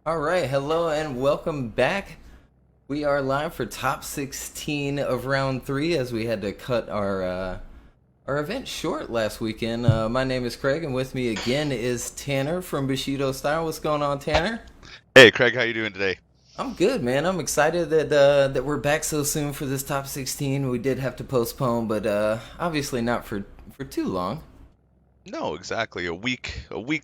All right, hello and welcome back. We are live for top 16 of round 3 as we had to cut our event short last weekend. My name is Craig and with me again is Tanner from Bushido Style. What's going on, Tanner? Hey Craig, how you doing today? I'm good, man. I'm excited that we're back so soon for this top 16. We did have to postpone, but obviously not for too long. No, exactly. A week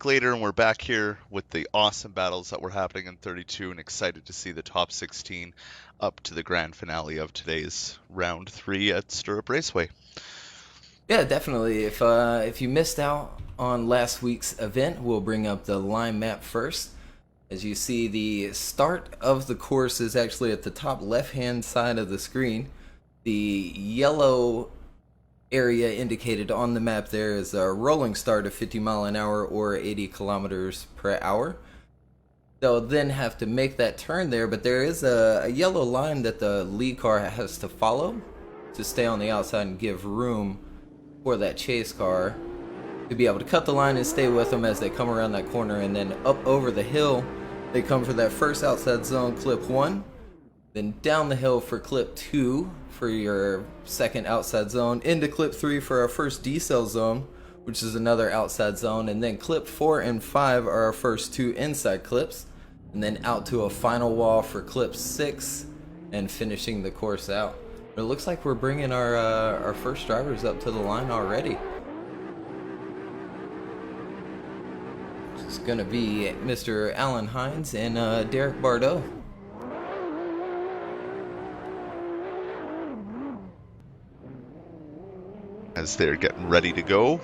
later, and we're back here with the awesome battles that were happening in 32, and excited to see the top 16 up to the grand finale of today's round 3 at Stirrup Raceway. Yeah, definitely. If you missed out on last week's event, we'll bring up the line map first. As you see, the start of the course is actually at the top left-hand side of the screen. The yellow area indicated on the map there is a rolling start of 50 mile an hour or 80 kilometers per hour. They'll then have to make that turn there, but there is a yellow line that the lead car has to follow to stay on the outside and give room for that chase car to be able to cut the line and stay with them as they come around that corner. And then up over the hill, they come for that first outside zone, clip 1. Then down the hill for clip 2 for your second outside zone. Into clip 3 for our first decel zone, which is another outside zone. And then clip 4 and 5 are our first 2 inside clips. And then out to a final wall for clip 6 and finishing the course out. But it looks like we're bringing our first drivers up to the line already. It's going to be Mr. Alan Hines and Derek Bardot. As they're getting ready to go.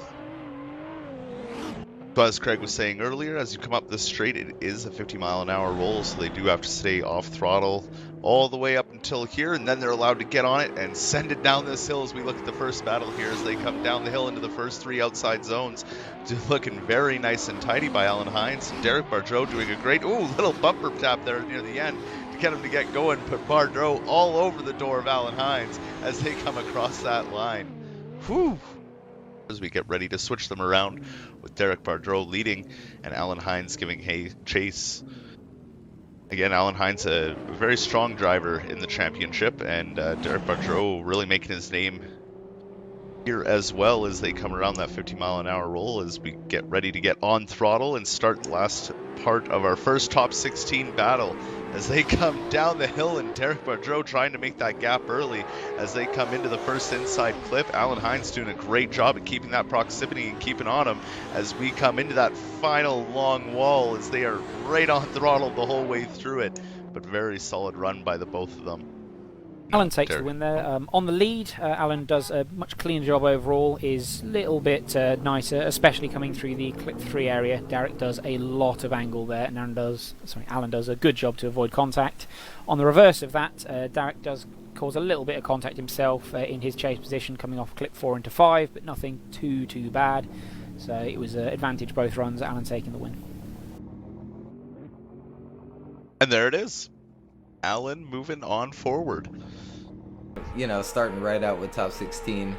So as Craig was saying earlier, as you come up this straight, it is a 50 mile an hour roll, so they do have to stay off throttle all the way up until here, and then they're allowed to get on it and send it down this hill as we look at the first battle here as they come down the hill into the first 3 outside zones. Just looking very nice and tidy by Alan Hines, and Derek Bardot doing a great, little bumper tap there near the end to get him to get going, but Bardot all over the door of Alan Hines as they come across that line. Whew! As we get ready to switch them around with Derek Bardot leading and Alan Hines giving chase. Again, Alan Hines, a very strong driver in the championship, and Derek Bardot really making his name here as well as they come around that 50 mile an hour roll as we get ready to get on throttle and start the last part of our first top 16 battle as they come down the hill, and Derek Bardot trying to make that gap early as they come into the first inside clip. Alan Hines doing a great job at keeping that proximity and keeping on him as we come into that final long wall as they are right on throttle the whole way through it, but very solid run by the both of them. Alan takes Derek. the win there. On the lead, Alan does a much cleaner job overall, is a little bit nicer, especially coming through the clip 3 area. Derek does a lot of angle there, and Alan does a good job to avoid contact. On the reverse of that, Derek does cause a little bit of contact himself in his chase position, coming off clip 4 into 5, but nothing too bad. So it was an advantage both runs, Alan taking the win. And there it is. Alan moving on forward. Starting right out with top 16.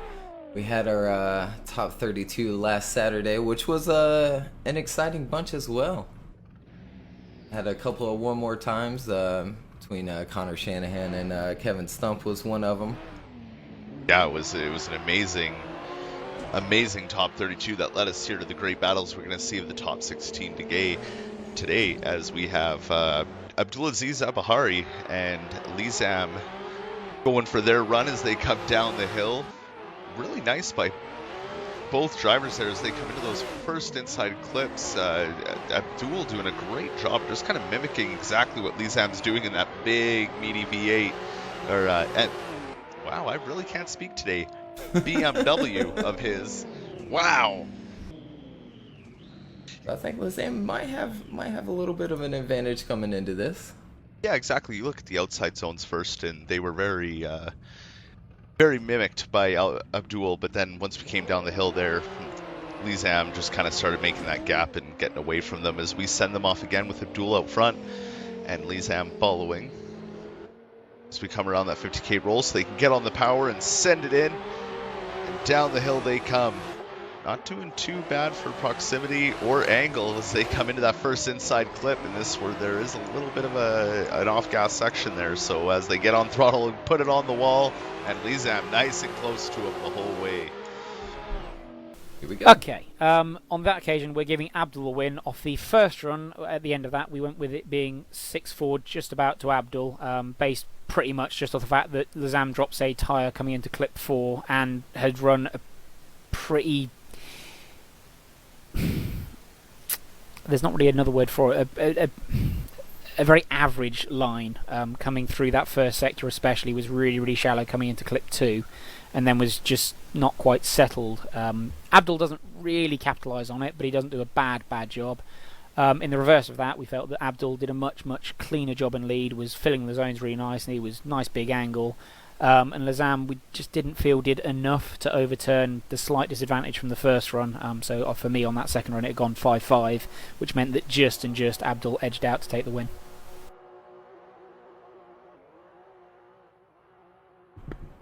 We had our top 32 last Saturday, which was an exciting bunch as well. Had a couple of one more times between Connor Shanahan and Kevin Stump was one of them. Yeah, it was an amazing top 32 that led us here to the great battles we're going to see of the top 16 today as we have Abdulaziz Abahari and Lizam going for their run as they come down the hill. Really nice by both drivers there as they come into those first inside clips. Abdul doing a great job just kind of mimicking exactly what Lizam's doing in that big meaty V8 wow, I really can't speak today. BMW of his. Wow. I think Lizam might have a little bit of an advantage coming into this. Yeah, exactly. You look at the outside zones first, and they were very mimicked by Abdul. But then once we came down the hill there, Lizam just kind of started making that gap and getting away from them as we send them off again with Abdul out front and Lizam following. As we come around that 50k roll so they can get on the power and send it in. And down the hill they come. not doing too bad for proximity or angle as they come into that first inside clip, and this where there is a little bit of an off-gas section there. So as they get on throttle and put it on the wall, and Lizam nice and close to him the whole way. Here we go. Okay, on that occasion, we're giving Abdul a win off the first run. At the end of that, we went with it being 6-4, just about to Abdul, based pretty much just off the fact that Lizam drops a tyre coming into clip 4 and had run a pretty... There's not really another word for it. A very average line coming through that first sector especially was really, really shallow coming into clip 2. And then was just not quite settled. Abdul doesn't really capitalise on it, but he doesn't do a bad job. In the reverse of that, we felt that Abdul did a much cleaner job in lead, was filling the zones really nicely, was nice big angle. And Lizam, we just didn't feel did enough to overturn the slight disadvantage from the first run. So for me on that second run, it had gone 5-5, which meant that just Abdul edged out to take the win.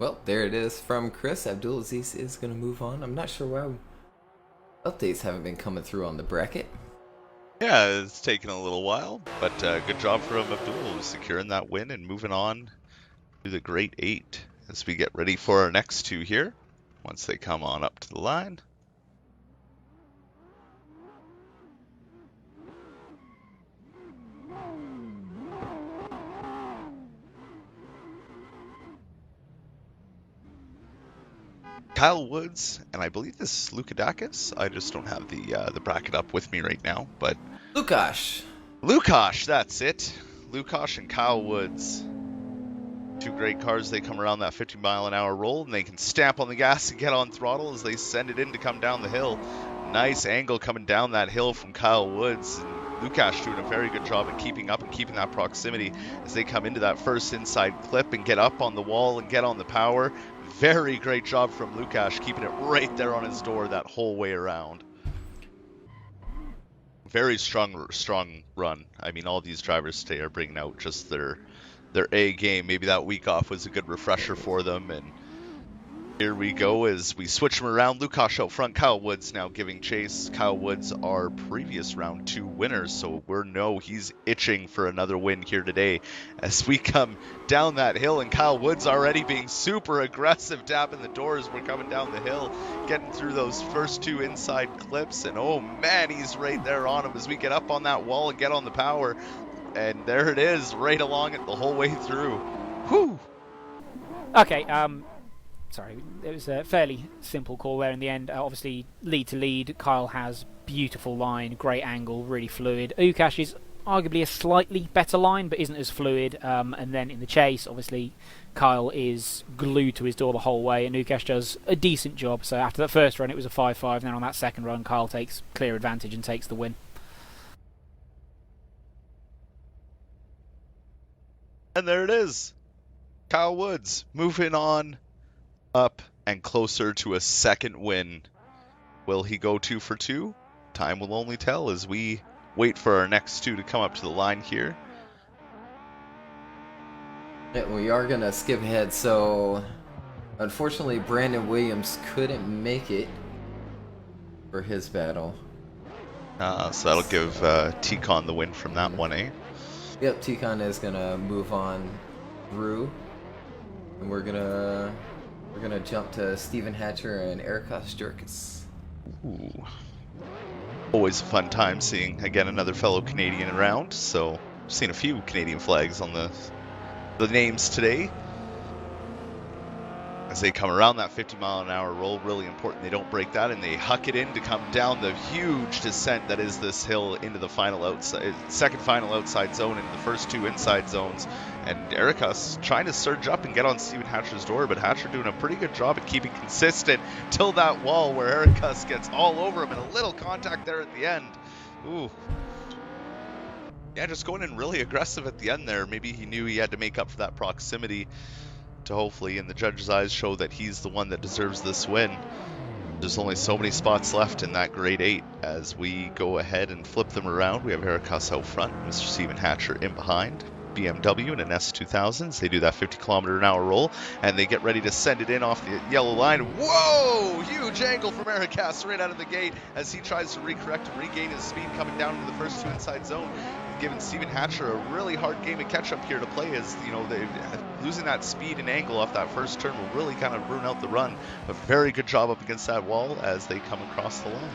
Well, there it is from Chris. Abdulaziz is going to move on. I'm not sure why updates haven't been coming through on the bracket. Yeah, it's taken a little while, but good job from Abdul securing that win and moving on to the Great 8 as we get ready for our next two here once they come on up to the line. Kyle Woods, and I believe this is Lukadakis. I just don't have the bracket up with me right now, but Lukash, that's it. Lukash and Kyle Woods. Two great cars. They come around that 50-mile-an-hour roll, and they can stamp on the gas and get on throttle as they send it in to come down the hill. Nice angle coming down that hill from Kyle Woods. And Lukash doing a very good job at keeping up and keeping that proximity as they come into that first inside clip and get up on the wall and get on the power. Very great job from Lukash, keeping it right there on his door that whole way around. Very strong run. I mean, all these drivers today are bringing out just their A game. Maybe that week off was a good refresher for them. And here we go as we switch them around. Lukash out front, Kyle Woods now giving chase. Kyle Woods, our previous round 2 winners, so he's itching for another win here today as we come down that hill, and Kyle Woods already being super aggressive, tapping the doors. We're coming down the hill, getting through those first 2 inside clips, and oh man, he's right there on him as we get up on that wall and get on the power, and there it is, right along it the whole way through. Whew! Okay, sorry, it was a fairly simple call there in the end. Obviously, lead to lead, Kyle has beautiful line, great angle, really fluid. Lukash is arguably a slightly better line, but isn't as fluid. And then in the chase, obviously, Kyle is glued to his door the whole way, and Lukash does a decent job. So after that first run, it was a 5-5. Then on that second run, Kyle takes clear advantage and takes the win. And there it is. Kyle Woods moving on up and closer to a second win. Will he go 2 for 2? Time will only tell as we wait for our next 2 to come up to the line here. Yeah, we are going to skip ahead. So, unfortunately, Brandon Williams couldn't make it for his battle. So that'll give T-Con the win from that one, eh? Yep, T-Con is going to move on through. And we're gonna jump to Stephen Hatcher and Erica Sturkis. Ooh. Always a fun time seeing, again, another fellow Canadian around. So, seen a few Canadian flags on the names today. As they come around that 50-mile-an-hour roll, really important they don't break that, and they huck it in to come down the huge descent that is this hill into the second final outside zone and the first 2 inside zones. And Erica's trying to surge up and get on Stephen Hatcher's door, but Hatcher doing a pretty good job at keeping consistent till that wall where Erica's gets all over him and a little contact there at the end. Ooh. Yeah, just going in really aggressive at the end there. Maybe he knew he had to make up for that proximity to hopefully, in the judge's eyes, show that he's the one that deserves this win. There's only so many spots left in that grade 8 as we go ahead and flip them around. We have Erikas out front, Mr. Stephen Hatcher in behind. BMW in an S2000s. They do that 50-kilometer-an-hour roll, and they get ready to send it in off the yellow line. Whoa! Huge angle from Ericas right out of the gate as he tries to recorrect and regain his speed coming down into the first two inside zone, giving Steven Hatcher a really hard game of catch-up here to play, as losing that speed and angle off that first turn will really kind of ruin out the run. A very good job up against that wall as they come across the line.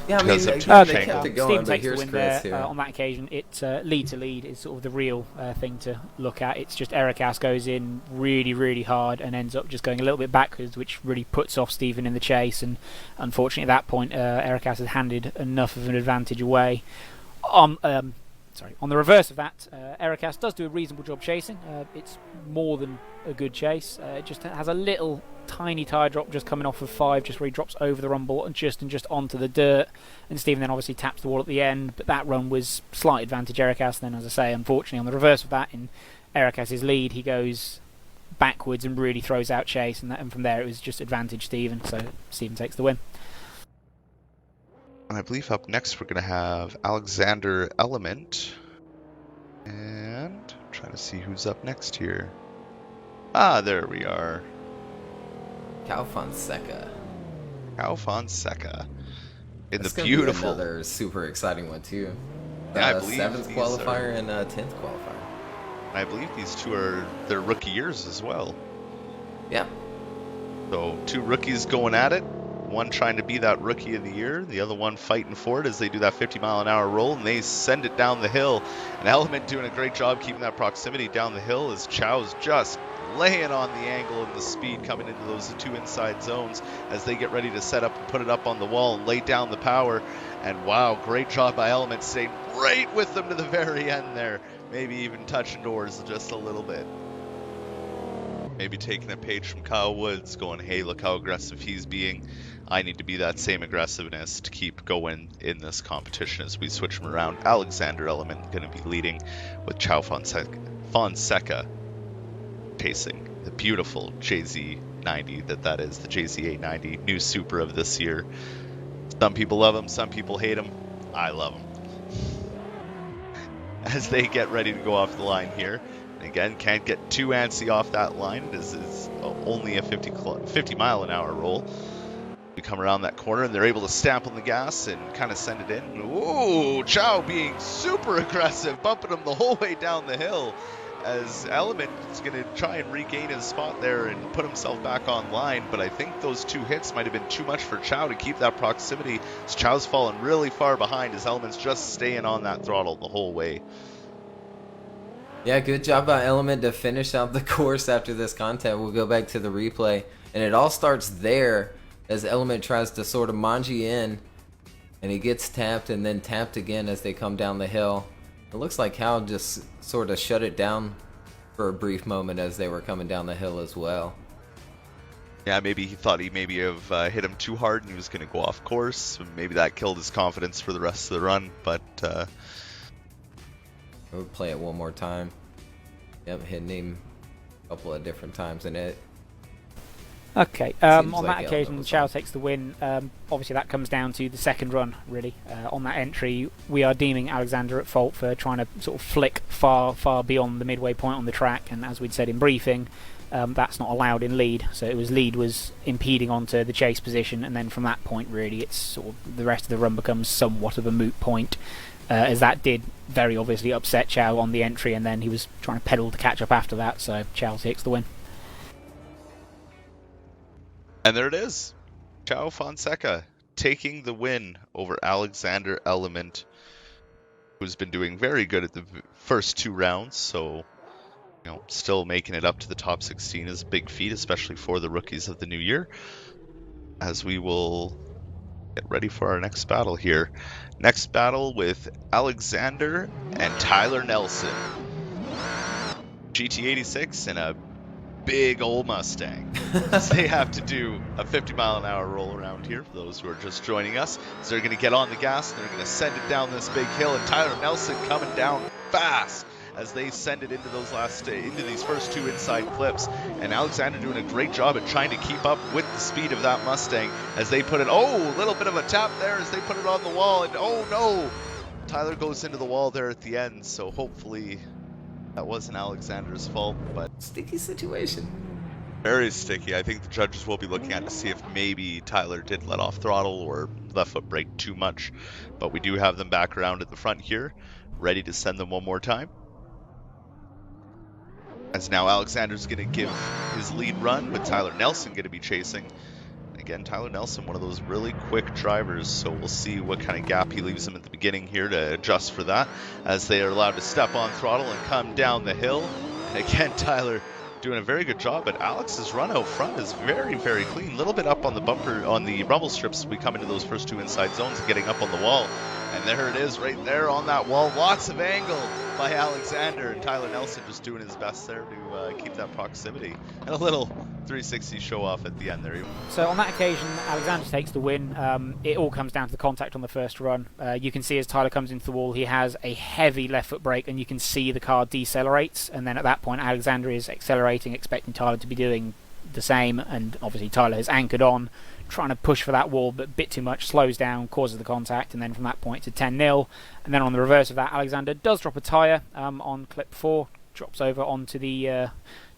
Yeah, I mean, they kept it going, Steven but takes the here's win Chris there. here. On that occasion, it's lead to lead is sort of the real thing to look at. It's just Ericas goes in really, really hard and ends up just going a little bit backwards, which really puts off Steven in the chase. And unfortunately, at that point, Ericas has handed enough of an advantage away. On the reverse of that, Ericas does do a reasonable job chasing. It's more than a good chase. It just has a little tiny tire drop just coming off of 5, just where he drops over the rumble and just onto the dirt. And Steven then obviously taps the wall at the end, but that run was slight advantage Ericas. Then, as I say, unfortunately, on the reverse of that, in Ericas's lead, he goes backwards and really throws out chase, and from there it was just advantage Steven. So Steven takes the win. And I believe up next we're going to have Alexander Element. And I'm trying to see who's up next here. Ah, there we are. Cal Fonseca. Cal Fonseca. In That's the gonna be beautiful. another super exciting one, too. Yeah, I believe 7th these qualifier and 10th qualifier. I believe these two are their rookie years as well. Yeah. So 2 rookies going at it. One trying to be that rookie of the year, the other one fighting for it as they do that 50-mile-an-hour roll, and they send it down the hill. And Element doing a great job keeping that proximity down the hill as Chow's just laying on the angle and the speed coming into those 2 inside zones as they get ready to set up and put it up on the wall and lay down the power. And wow, great job by Element, staying right with them to the very end there. Maybe even touching doors just a little bit. Maybe taking a page from Kyle Woods, going, hey, look how aggressive he's being. I need to be that same aggressiveness to keep going in this competition as we switch them around. Alexander Element going to be leading with Chow Fonseca chasing the beautiful JZ90 that is, the JZ890, new super of this year. Some people love him, some people hate him. I love him. As they get ready to go off the line here. Again, can't get too antsy off that line. It is only a 50-mile-an-hour roll. We come around that corner, and they're able to stamp on the gas and kind of send it in. Ooh, Chow being super aggressive, bumping him the whole way down the hill as Element is going to try and regain his spot there and put himself back on line. But I think those 2 hits might have been too much for Chow to keep that proximity. As Chow's fallen really far behind as Element's just staying on that throttle the whole way. Yeah, good job by Element to finish out the course after this content. We'll go back to the replay, and it all starts there as Element tries to sort of manji in, and he gets tapped and then tapped again as they come down the hill. It looks like Cal just sort of shut it down for a brief moment as they were coming down the hill as well. Yeah, maybe he thought he maybe have hit him too hard and he was going to go off course. Maybe that killed his confidence for the rest of the run, but... We'll play it one more time. Yep, hitting him a couple of different times in it. Okay, on like that occasion, Chow on. takes the win. Obviously, that comes down to the second run, really. On that entry, we are deeming Alexander at fault for trying to sort of flick far, far beyond the midway point on the track, and as we'd said in briefing, that's not allowed in lead. So it was lead was impeding onto the chase position, and then from that point, really, it's sort of the rest of the run becomes somewhat of a moot point. As that did very obviously upset Chow on the entry, and then he was trying to pedal to catch up after that, so Chow takes the win. And there it is. Chow Fonseca taking the win over Alexander Element, who's been doing very good at the first 2 rounds, so still making it up to the top 16 is a big feat, especially for the rookies of the new year. As we will get ready for our next battle here. Next battle with Alexander and Tyler Nelson. GT86 and a big old Mustang. They have to do a 50-mile-an-hour roll around here for those who are just joining us. So they're going to get on the gas and they're going to send it down this big hill. And Tyler Nelson coming down fast as they send it into into these first 2 inside clips. And Alexander doing a great job at trying to keep up with the speed of that Mustang as they put it, a little bit of a tap there as they put it on the wall, and oh no, Tyler goes into the wall there at the end, so hopefully That wasn't Alexander's fault, but Sticky situation. very sticky. I think the judges will be looking at to see if maybe Tyler did let off throttle or left foot brake too much. But we do have them back around at the front here, ready to send them one more time. As now Alexander's going to give his lead run, with Tyler Nelson going to be chasing. Again, Tyler Nelson, one of those really quick drivers, so we'll see what kind of gap he leaves him at the beginning here to adjust for that, as they are allowed to step on throttle and come down the hill. And again, Tyler doing a very good job, but Alex's run out front is very, very clean. A little bit up on the bumper, on the rumble strips as we come into those first two inside zones, getting up on the wall. And there it is right there on that wall. Lots of angle by Alexander, and Tyler Nelson just doing his best there to keep that proximity. And a little 360 show off at the end there. So on that occasion, Alexander takes the win. It all comes down to the contact on the first run. You can see as Tyler comes into the wall, he has a heavy left foot brake, and you can see the car decelerates. And then at that point, Alexander is accelerating, expecting Tyler to be doing the same. And obviously, Tyler is anchored on, trying to push for that wall, but a bit too much, slows down, causes the contact, and then from that point to 10-0. And then on the reverse of that, Alexander does drop a tyre on clip 4, drops over onto the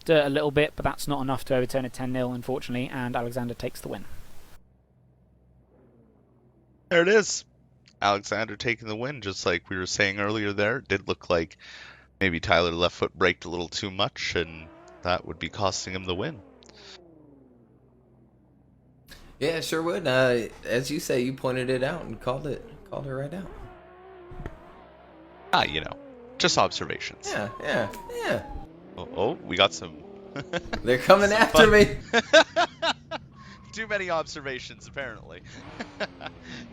dirt a little bit, but that's not enough to overturn a 10-0, unfortunately, and Alexander takes the win. There it is. Alexander taking the win, just like we were saying earlier there. It did look like maybe Tyler left foot braked a little too much, and that would be costing him the win. Yeah, it sure would. As you say, you pointed it out and called it right out. You know, just observations. Yeah. Oh, we got some. They're coming after me. Too many observations, apparently.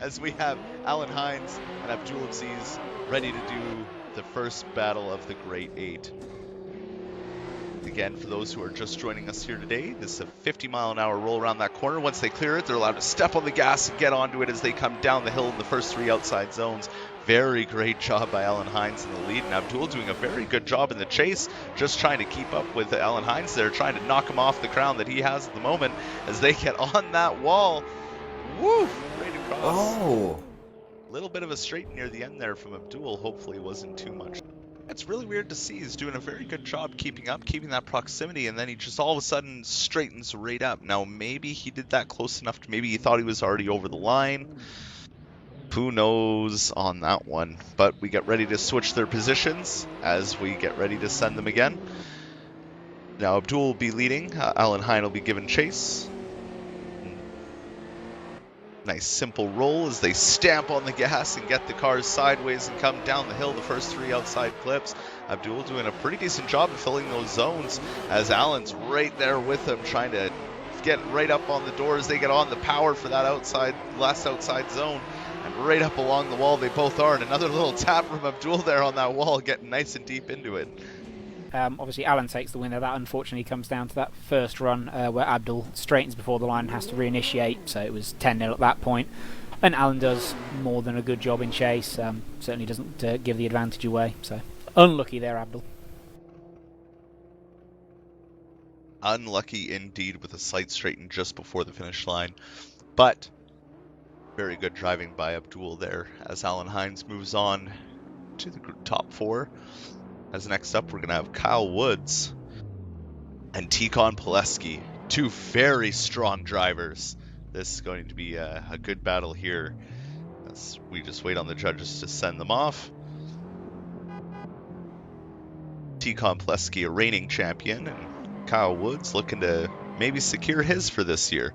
As we have Alan Hines and Abdul Aziz ready to do the first battle of the Great Eight. Again, for those who are just joining us here today, this is a 50-mile-an-hour roll around that corner. Once they clear it, they're allowed to step on the gas and get onto it as they come down the hill in the first 3 outside zones. Very great job by Alan Hines in the lead, and Abdul doing a very good job in the chase, just trying to keep up with Alan Hines there, trying to knock him off the crown that he has at the moment as they get on that wall. Woo! Right across. Oh! A little bit of a straight near the end there from Abdul. Hopefully it wasn't too much. It's really weird to see. He's doing a very good job keeping up, keeping that proximity, and then he just all of a sudden straightens right up. Now, maybe he did that close enough to maybe he thought he was already over the line. Who knows on that one? But we get ready to switch their positions as we get ready to send them again. Now, Abdul will be leading. Alan Hine will be given chase. Nice simple roll as they stamp on the gas and get the cars sideways and come down the hill the first 3 outside clips. Abdul doing a pretty decent job of filling those zones as Alan's right there with him trying to get right up on the doors. They get on the power for that last outside zone, and right up along the wall they both are. And another little tap from Abdul there on that wall, getting nice and deep into it. Obviously, Alan takes the winner. That unfortunately comes down to that first run where Abdul straightens before the line and has to reinitiate, so it was 10-0 at that point. And Alan does more than a good job in chase, certainly doesn't give the advantage away, so unlucky there, Abdul. Unlucky indeed with a slight straighten just before the finish line, but very good driving by Abdul there as Alan Hines moves on to the top 4. As next up, we're going to have Kyle Woods and Tikon Pileski, 2 very strong drivers. This is going to be a good battle here as we just wait on the judges to send them off. Tikon Pileski, a reigning champion, and Kyle Woods looking to maybe secure his for this year.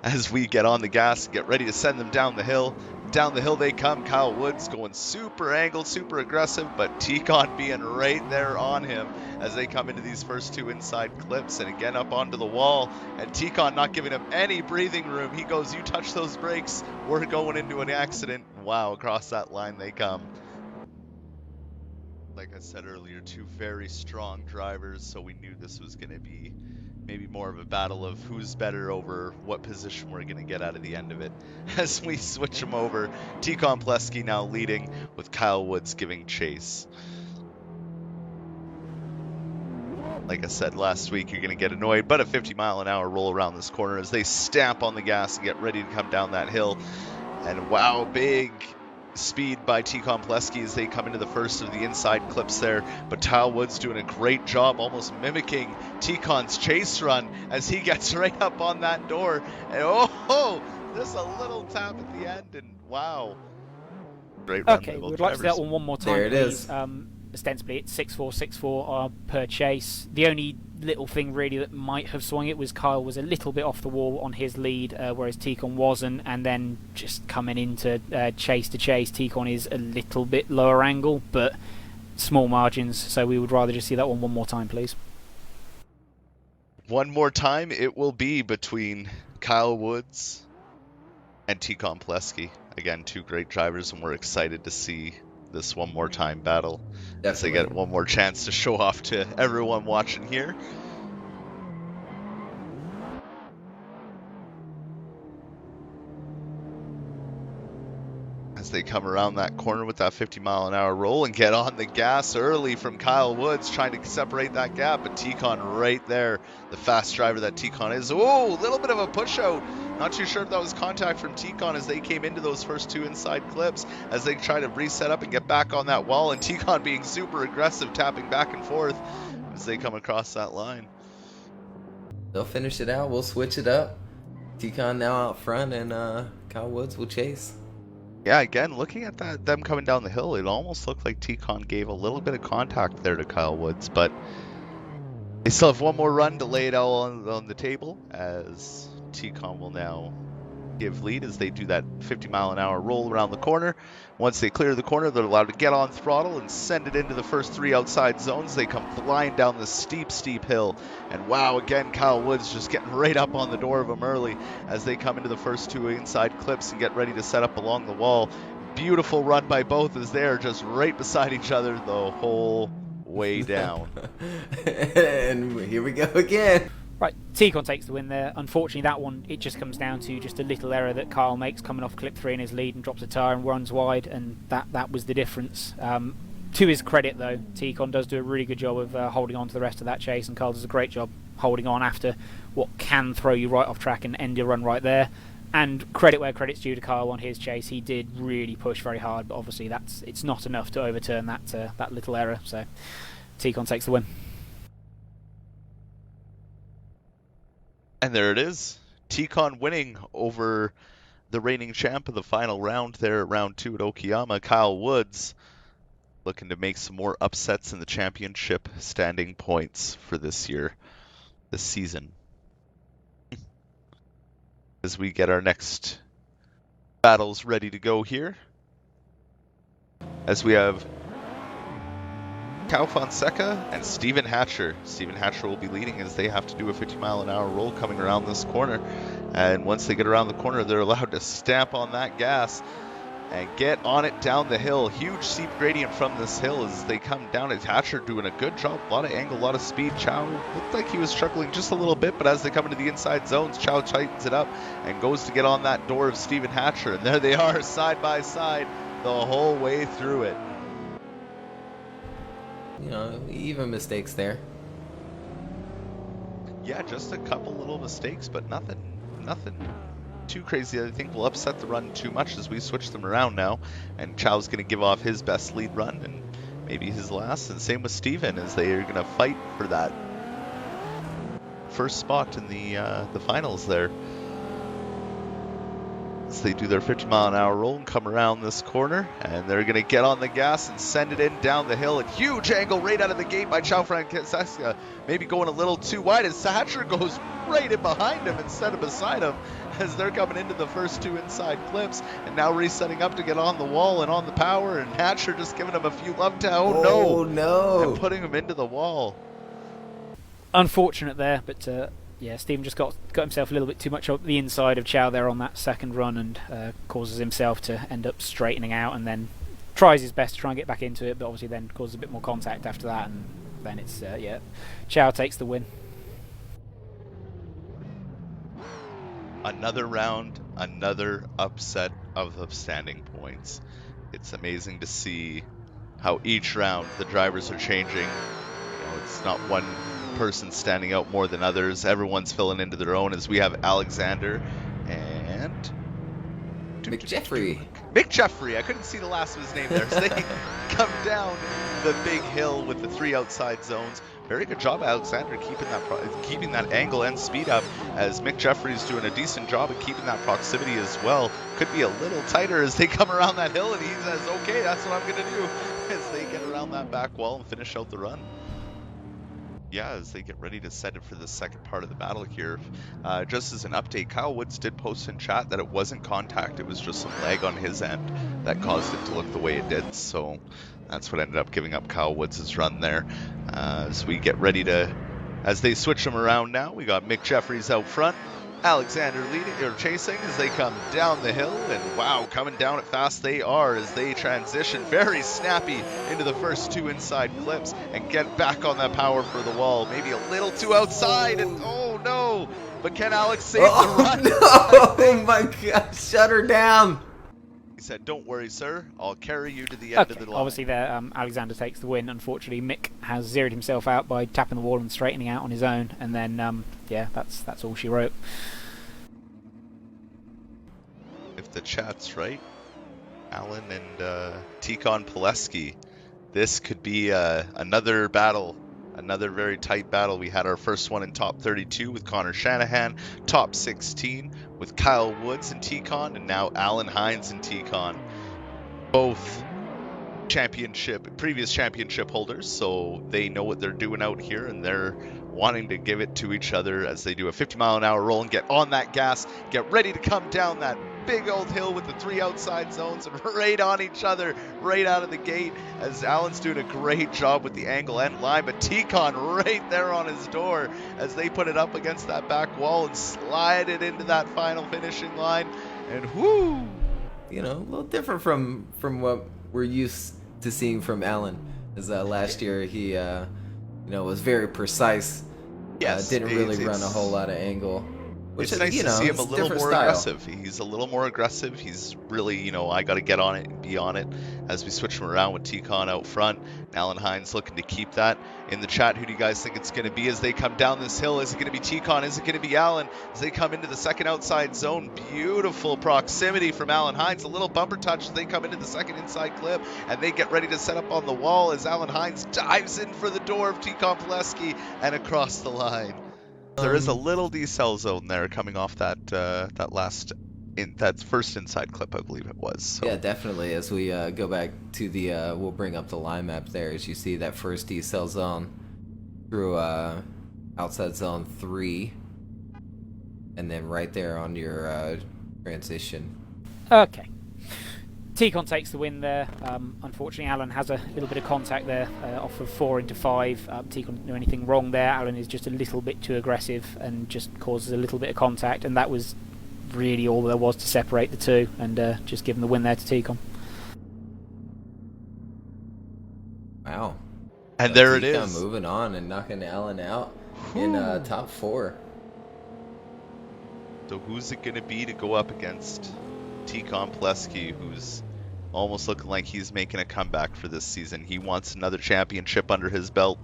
As we get on the gas, get ready to send them down the hill. Down the hill they come. Kyle Woods going super angled, super aggressive, but Tikon being right there on him as they come into these first 2 inside clips, and again up onto the wall, and Tikon not giving him any breathing room. He goes, you touch those brakes, we're going into an accident. Wow, across that line they come. Like I said earlier, 2 very strong drivers, so we knew this was going to be maybe more of a battle of who's better over what position we're going to get out of the end of it. As we switch them over, Tikon Pileski now leading with Kyle Woods giving chase. Like I said last week, you're going to get annoyed, but a 50-mile-an-hour roll around this corner as they stamp on the gas and get ready to come down that hill. And wow, big speed by T-Con Plesky as they come into the first of the inside clips there. But Kyle Woods doing a great job, almost mimicking T-Con's chase run as he gets right up on that door. And just a little tap at the end, and wow. Great run. Okay, we'd like to see that one more time, there it please. is. Ostensibly, it's 6.464 per chase. The only little thing really that might have swung it was Kyle was a little bit off the wall on his lead, whereas T-Con wasn't, and then just coming into chase to chase, T-Con is a little bit lower angle, but small margins, so we would rather just see that one more time, please. One more time, it will be between Kyle Woods and T-Con Plesky. Again, two great drivers, and we're excited to see this one more time battle. Definitely. As they get one more chance to show off to everyone watching here. As they come around that corner with that 50-mile-an-hour roll and get on the gas early from Kyle Woods, trying to separate that gap, but T-Con right there, the fast driver that T-Con is. Oh, a little bit of a push out. Not too sure if that was contact from T-Con as they came into those first two inside clips, as they try to reset up and get back on that wall, and T-Con being super aggressive, tapping back and forth as they come across that line. They'll finish it out. We'll switch it up. T-Con now out front, and Kyle Woods will chase. Yeah, again, looking at that, them coming down the hill, it almost looked like T-Con gave a little bit of contact there to Kyle Woods, but they still have one more run to lay it all on the table, as T-Con will now give lead as they do that 50-mile-an-hour roll around the corner. Once they clear the corner, they're allowed to get on throttle and send it into the first three outside zones. They come flying down the steep hill. And wow, again, Kyle Woods just getting right up on the door of them early as they come into the first two inside clips and get ready to set up along the wall. Beautiful run by both as they're just right beside each other the whole way down. And here we go again. Right, T-Con takes the win there. Unfortunately, that one, it just comes down to just a little error that Kyle makes coming off clip 3 in his lead and drops a tyre and runs wide, and that was the difference. To his credit, though, T-Con does do a really good job of holding on to the rest of that chase, and Kyle does a great job holding on after what can throw you right off track and end your run right there. And credit where credit's due to Kyle on his chase. He did really push very hard, but obviously it's not enough to overturn that little error. So T-Con takes the win. And there it is. T-Con winning over the reigning champ of the final round there at round 2 at Okayama, Kyle Woods, looking to make some more upsets in the championship standing points for this season. As we get our next battles ready to go here. As we have Cal Fonseca and Steven Hatcher. Steven Hatcher will be leading as they have to do a 50-mile-an-hour roll coming around this corner. And once they get around the corner, they're allowed to stamp on that gas and get on it down the hill. Huge steep gradient from this hill as they come down. It's Hatcher doing a good job. A lot of angle, a lot of speed. Chow looked like he was struggling just a little bit, but as they come into the inside zones, Chow tightens it up and goes to get on that door of Steven Hatcher. And there they are, side by side, the whole way through it. You know, even mistakes there. Yeah, just a couple little mistakes, but nothing too crazy. I think will upset the run too much as we switch them around now. And Chow's going to give off his best lead run and maybe his last. And same with Steven as they are going to fight for that first spot in the finals there. As they do their 50-mile-an-hour roll and come around this corner, and they're going to get on the gas and send it in down the hill. A huge angle right out of the gate by Chow Francesca, maybe going a little too wide as Hatcher goes right in behind him instead of beside him as they're coming into the first two inside clips and now resetting up to get on the wall and on the power, and Hatcher just giving him a few love taps. Oh no! And putting him into the wall. Unfortunate there, but yeah, Steven just got himself a little bit too much up the inside of Chow there on that second run and causes himself to end up straightening out, and then tries his best to try and get back into it, but obviously then causes a bit more contact after that, and then it's, yeah, Chow takes the win. Another round, another upset of the standing points. It's amazing to see how each round the drivers are changing. You know, it's not one person standing out more than others. Everyone's filling into their own as we have Alexander and McJeffrey. Mick Jeffrey. I couldn't see the last of his name there. So they come down the big hill with the 3 outside zones. Very good job, Alexander, keeping that angle and speed up, as Mick Jeffrey's doing a decent job of keeping that proximity as well. Could be a little tighter as they come around that hill, and he says, okay, that's what I'm going to do, as they get around that back wall and finish out the run. Yeah, as they get ready to set it for the second part of the battle here. Just as an update, Kyle Woods did post in chat that it wasn't contact, it was just some lag on his end that caused it to look the way it did, so that's what ended up giving up Kyle Woods' run there. As we get ready to, as they switch them around now, we got Mick Jeffries out front, Alexander leading or chasing as they come down the hill, and wow, coming down it fast they are as they transition very snappy into the first 2 inside clips and get back on that power for the wall. Maybe a little too outside, and oh no, but can Alex save the run? No! Oh my God, shut her down. He said, don't worry, sir, I'll carry you to the end of the line. Obviously there, Alexander takes the win. Unfortunately, Mick has zeroed himself out by tapping the wall and straightening out on his own, and then, yeah, that's all she wrote. If the chat's right, Alan and Tikon Pileski, this could be another battle. Another very tight battle. We had our first one in top 32 with Connor Shanahan, top 16 with Kyle Woods and Tikon, and now Alan Hines and Tikon. Both previous championship holders, so they know what they're doing out here, and they're wanting to give it to each other as they do a 50-mile-an-hour roll and get on that gas, get ready to come down that big old hill with the 3 outside zones and right on each other right out of the gate, as Alan's doing a great job with the angle and line, but Tikon right there on his door as they put it up against that back wall and slide it into that final finishing line, and whoo! You know, a little different from what we're used to seeing from Alan, as last year he was very precise. Yes, didn't really run a whole lot of angle. Which it's is, nice to see him a little more style. aggressive. He's a little more aggressive. He's really, I got to get on it and be on it as we switch him around with Tikon out front. Alan Hines looking to keep that. In the chat, who do you guys think it's going to be as they come down this hill? Is it going to be Tikon? Is it going to be Alan? As they come into the second outside zone, beautiful proximity from Alan Hines. A little bumper touch as they come into the second inside clip, and they get ready to set up on the wall as Alan Hines dives in for the door of Tikon Pileski and across the line. There is a little decel zone there coming off that that first inside clip, I believe it was. So. Yeah, definitely. As we go back to the, we'll bring up the line map there. As you see that first decel zone through outside zone 3, and then right there on your transition. Okay. Tikon takes the win there. Unfortunately, Alan has a little bit of contact there, off of 4 into 5. Tikon didn't do anything wrong there. Alan is just a little bit too aggressive and just causes a little bit of contact, and that was really all there was to separate the two, and just give him the win there to Tikon. Wow. And there it Tikon is. Moving on and knocking Alan out in top 4. So who's it going to be to go up against Tikon Pileski, who's almost looking like he's making a comeback for this season? He wants another championship under his belt,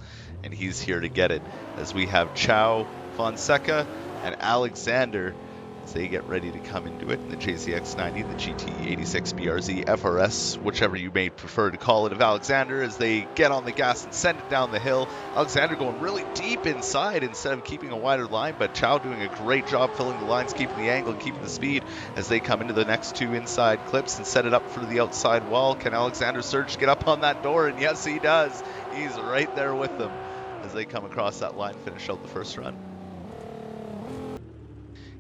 and he's here to get it. As we have Chow, Fonseca, and Alexander as they get ready to come into it in the JZX90, the GT86 BRZ FRS, whichever you may prefer to call it, of Alexander, as they get on the gas and send it down the hill. Alexander going really deep inside instead of keeping a wider line, but Chow doing a great job filling the lines, keeping the angle and keeping the speed as they come into the next 2 inside clips and set it up for the outside wall. Can Alexander Surge get up on that door? And yes, he does. He's right there with them as they come across that line, finish out the first run.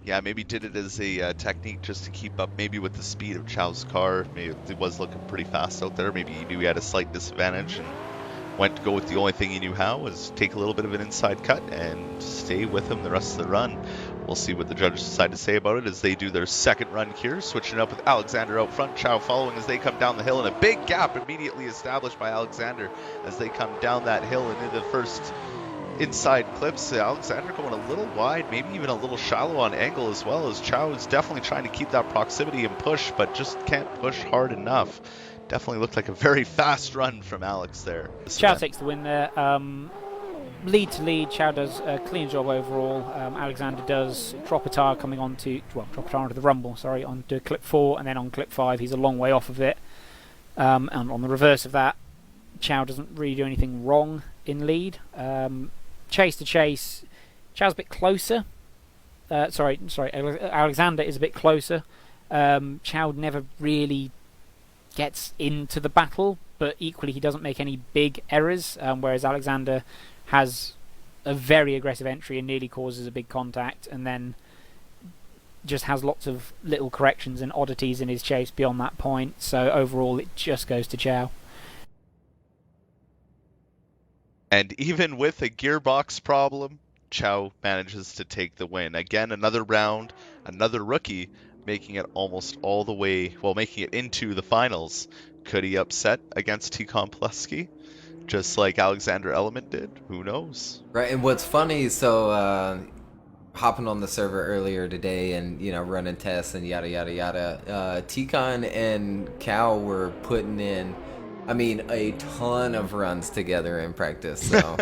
Yeah, maybe did it as a technique just to keep up maybe with the speed of Chow's car. Maybe it was looking pretty fast out there. Maybe he knew he had a slight disadvantage and went to go with the only thing he knew how, was take a little bit of an inside cut and stay with him the rest of the run. We'll see what the judges decide to say about it as they do their second run here, switching up with Alexander out front, Chow following as they come down the hill, and a big gap immediately established by Alexander as they come down that hill and into the first inside clips. Alexander going a little wide, maybe even a little shallow on angle as well, as Chow is definitely trying to keep that proximity and push, but just can't push hard enough. Definitely looked like a very fast run from Alex there. Chow takes the win there. lead to lead, Chow does a clean job overall. Alexander does drop a tyre coming drop a tyre onto the rumble, onto clip 4, and then on clip 5 he's a long way off of it. And on the reverse of that, Chow doesn't really do anything wrong in lead. Chase to chase, Chow's a bit closer. Alexander is a bit closer. Chow never really gets into the battle, but equally he doesn't make any big errors, whereas Alexander has a very aggressive entry and nearly causes a big contact, and then just has lots of little corrections and oddities in his chase beyond that point. So overall it just goes to Chow. And even with a gearbox problem, Chow manages to take the win. Again, another round, another rookie, making it almost all the way, making it into the finals. Could he upset against Tikon Pulaski, just like Alexander Element did? Who knows? Right, and what's funny, hopping on the server earlier today and, running tests and yada, yada, yada, Tikon and Cal were putting in, a ton of runs together in practice, so...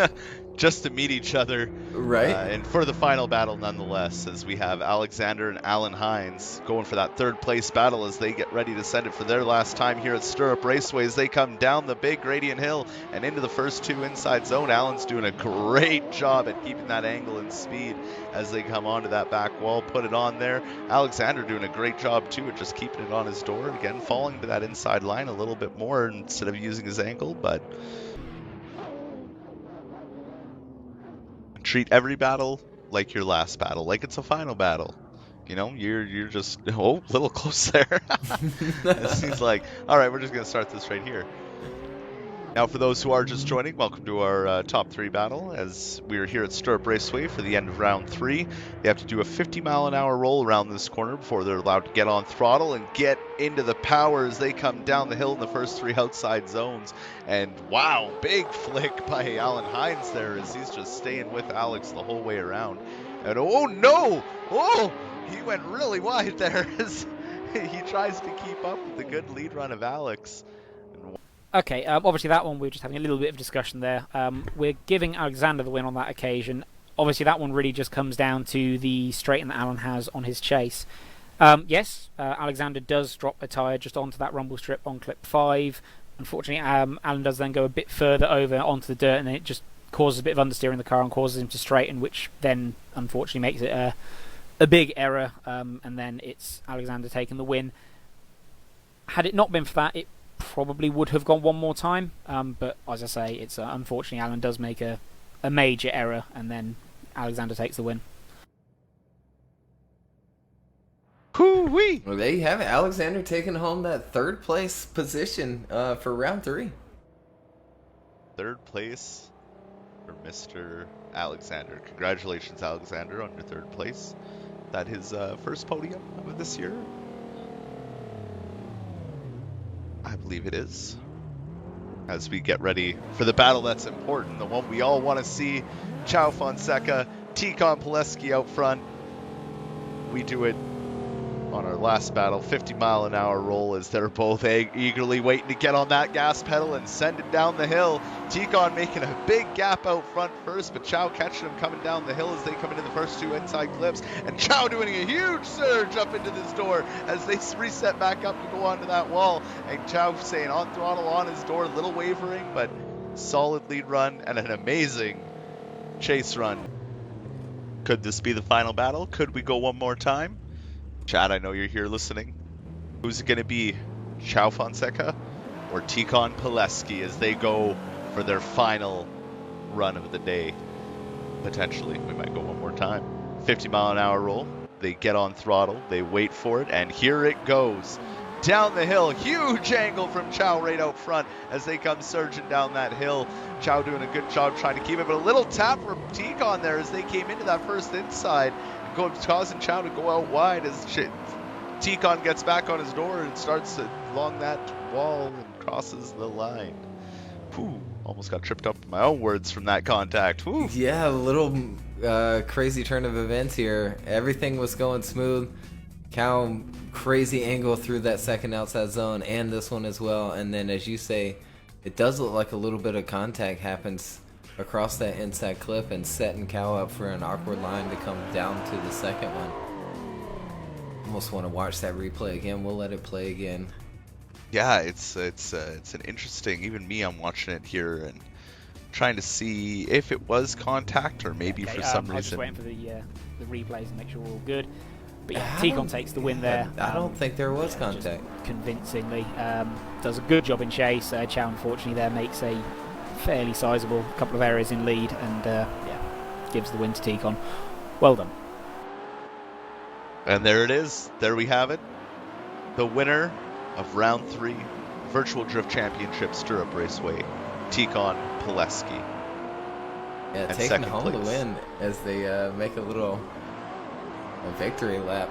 Just to meet each other, right? And for the final battle, nonetheless, as we have Alexander and Alan Hines going for that third place battle as they get ready to send it for their last time here at Sturup Raceway as they come down the big gradient hill and into the first 2 inside zone. Alan's doing a great job at keeping that angle and speed as they come onto that back wall, put it on there. Alexander doing a great job too at just keeping it on his door, again falling to that inside line a little bit more instead of using his ankle, but treat every battle like your last battle, like it's a final battle. You're just a little close there. It seems like, all right, we're just gonna start this right here. Now, for those who are just joining, welcome to our top 3 battle as we are here at Sturup Raceway for the end of round 3. They have to do a 50-mile-an-hour roll around this corner before they're allowed to get on throttle and get into the power as they come down the hill in the first 3 outside zones. And wow, big flick by Alan Hines there as he's just staying with Alex the whole way around. And oh no! Oh! He went really wide there as he tries to keep up with the good lead run of Alex. Okay, obviously that one we're just having a little bit of discussion there. We're giving Alexander the win on that occasion. Obviously that one really just comes down to the straighten that Alan has on his chase. Yes, Alexander does drop a tyre just onto that rumble strip on clip 5. Unfortunately, Alan does then go a bit further over onto the dirt, and then it just causes a bit of understeer in the car and causes him to straighten, which then unfortunately makes it a big error, and then it's Alexander taking the win. Had it not been for that, it probably would have gone one more time, but as I say, it's unfortunately Alan does make a major error, and then Alexander takes the win. Hoo-wee! Well, there you have it. Alexander taking home that 3rd place position for round 3. 3rd place for Mr. Alexander. Congratulations, Alexander, on your 3rd place. That his first podium of this year? I believe it is. As we get ready for the battle that's important, the one we all want to see, Chow Fonseca, Tikon Pulaski out front. We do it on our last battle, 50-mile-an-hour roll as they're both eagerly waiting to get on that gas pedal and send it down the hill. Tikon making a big gap out front first, but Chow catching him coming down the hill as they come into the first 2 inside clips, and Chow doing a huge surge up into this door as they reset back up to go onto that wall, and Chow saying on throttle on his door, little wavering, but solid lead run and an amazing chase run. Could this be the final battle? Could we go one more time? Chad, I know you're here listening. Who's it going to be? Chow Fonseca or Tikon Pulaski as they go for their final run of the day? Potentially. We might go one more time. 50-mile-an-hour roll. They get on throttle. They wait for it. And here it goes. Down the hill. Huge angle from Chow right out front as they come surging down that hill. Chow doing a good job trying to keep it. But a little tap from Tikon there as they came into that first inside, causing Chow to go out wide as Tikon gets back on his door and starts along that wall and crosses the line. Whew, almost got tripped up in my own words from that contact. Whew. Yeah, a little crazy turn of events here. Everything was going smooth. Cow, crazy angle through that second outside zone and this one as well. And then, as you say, it does look like a little bit of contact happens across that inside clip and setting Cal up for an awkward line to come down to the second one. Almost want to watch that replay again. We'll let it play again. Yeah, it's an interesting. Even me, I'm watching it here and trying to see if it was contact or maybe for some I was just reason. waiting for the replays and make sure we're all good. But yeah, Ticon takes the win there. I don't think there was just contact. Convincingly. Does a good job in chase. Chow, unfortunately, there makes a fairly sizable couple of errors in lead and gives the win to Ticon. Well done. And there it is. There we have it. The winner of round 3, Virtual Drift Championship Sturup Raceway, Ticon Pileski. Yeah, And taking second home place. the win as they make a victory lap.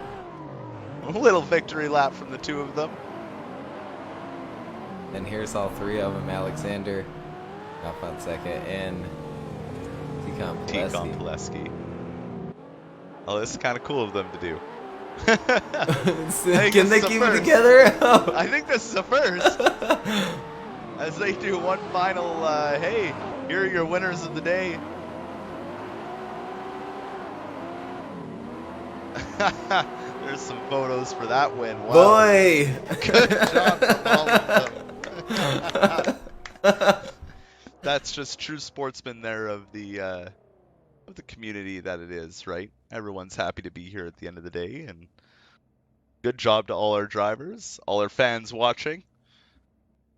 A little victory lap from the two of them. And here's all three of them: Alexander, off on second, and Ticon Ticon Pileski. Pileski. Oh, this is kind of cool of them to do. Can they keep it together? I think this is a first. As they do one final, hey, here are your winners of the day. There's some photos for that win. Wow. Boy! Good job from all of them. That's just true sportsman there of the community that it is, right? Everyone's happy to be here at the end of the day, and good job to all our drivers, all our fans watching.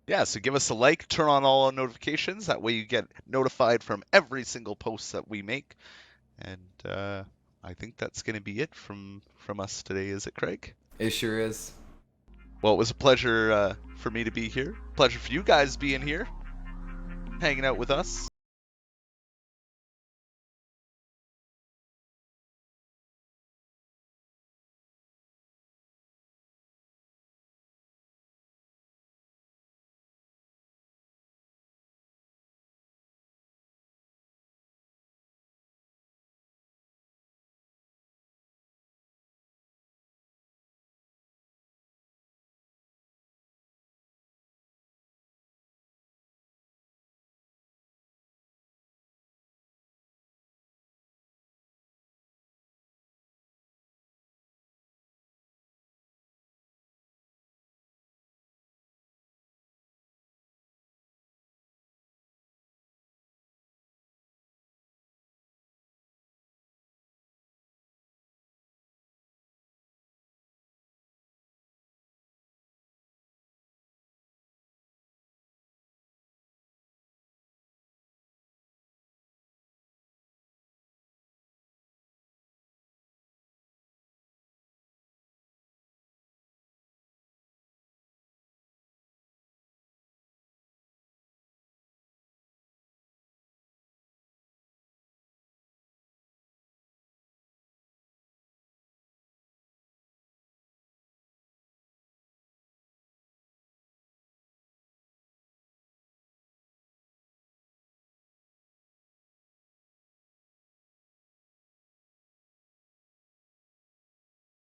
Yeah, so give us a like, turn on all our notifications. That way you get notified from every single post that we make. And I think that's going to be it from us today, is it, Craig? It sure is. Well, it was a pleasure for me to be here. Pleasure for you guys being here, hanging out with us.